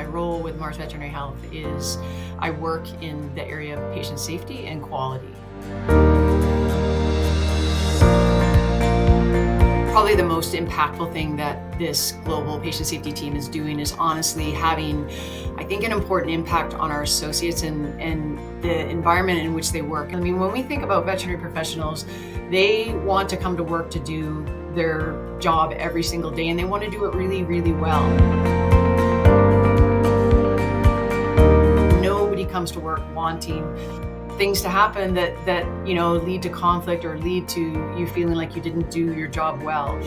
role with Mars Veterinary Health is I work in the area of patient safety and quality. Probably the most impactful thing that this global patient safety team is doing is honestly having, I think, an important impact on our associates and the environment in which they work. I mean, when we think about veterinary professionals, they want to come to work to do their job every single day, and they want to do it really, really well. Nobody comes to work wanting things to happen that lead to conflict or lead to you feeling like you didn't do your job well.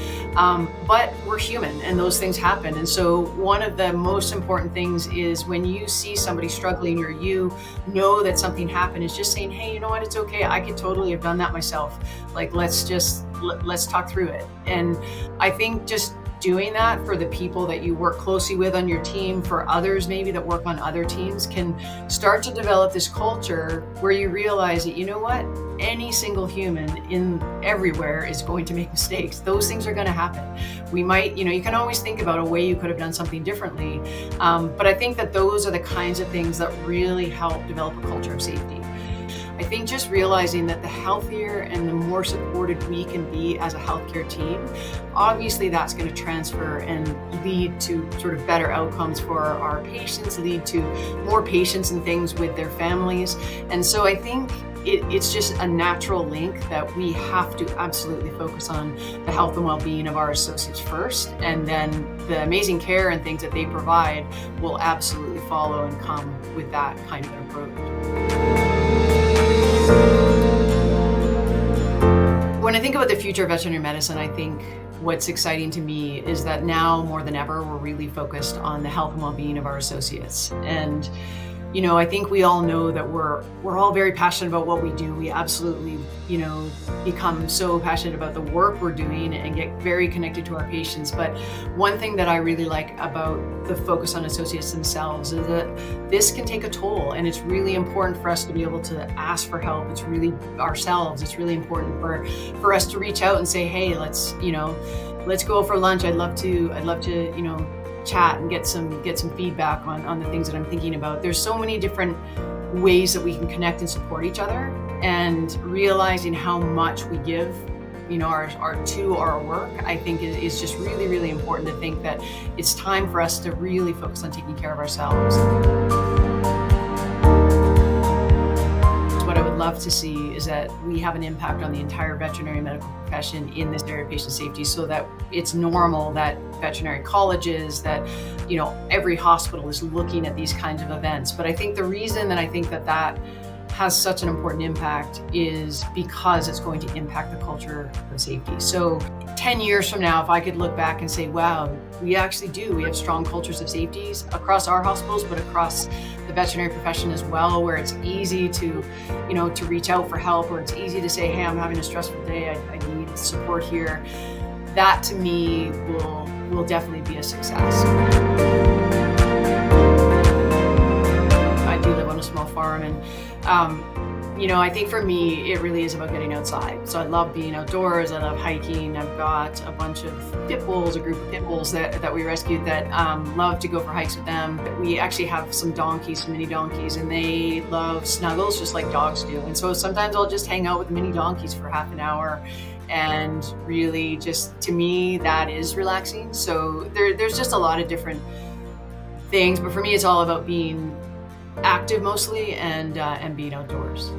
But we're human and those things happen. And so one of the most important things is when you see somebody struggling or you know that something happened, is just saying, hey, you know what, it's okay. I could totally have done that myself. Like, let's talk through it. And I think just doing that for the people that you work closely with on your team, for others maybe that work on other teams, can start to develop this culture where you realize that, you know what, any single human in everywhere is going to make mistakes. Those things are going to happen. We might, you can always think about a way you could have done something differently. But I think that those are the kinds of things that really help develop a culture of safety. I think just realizing that the healthier and the more supported we can be as a healthcare team, obviously that's going to transfer and lead to sort of better outcomes for our patients, lead to more patients and things with their families. And so I think it's just a natural link that we have to absolutely focus on the health and well-being of our associates first, and then the amazing care and things that they provide will absolutely follow and come with that kind of an approach. When I think about the future of veterinary medicine, I think what's exciting to me is that now more than ever, we're really focused on the health and well-being of our associates. And I think we all know that we're all very passionate about what we do. We absolutely, become so passionate about the work we're doing and get very connected to our patients. But one thing that I really like about the focus on associates themselves is that this can take a toll, and it's really important for us to be able to ask for help. It's really ourselves. It's really important for us to reach out and say, hey, let's go for lunch. I'd love to, chat and get some feedback on the things that I'm thinking about. There's so many different ways that we can connect and support each other, and realizing how much we give our work, I think is just really, really important to think that it's time for us to really focus on taking care of ourselves. What I would love to see is that we have an impact on the entire veterinary medical profession in this area of patient safety, so that it's normal that veterinary colleges, that every hospital is looking at these kinds of events. But I think the reason that I think that has such an important impact is because it's going to impact the culture of safety. So 10 years from now, if I could look back and say, wow, we actually do, we have strong cultures of safeties across our hospitals, but across the veterinary profession as well, where it's easy to reach out for help, or it's easy to say, hey, I'm having a stressful day, I need support here. That to me will definitely be a success. I do live on a small farm, and I think for me, it really is about getting outside. So I love being outdoors. I love hiking. I've got a bunch of pit bulls, a group of pit bulls that we rescued that love to go for hikes with them. We actually have some mini donkeys, and they love snuggles just like dogs do. And so sometimes I'll just hang out with the mini donkeys for half an hour, and really just, to me, that is relaxing. So there's just a lot of different things, but for me, it's all about being active mostly and being outdoors.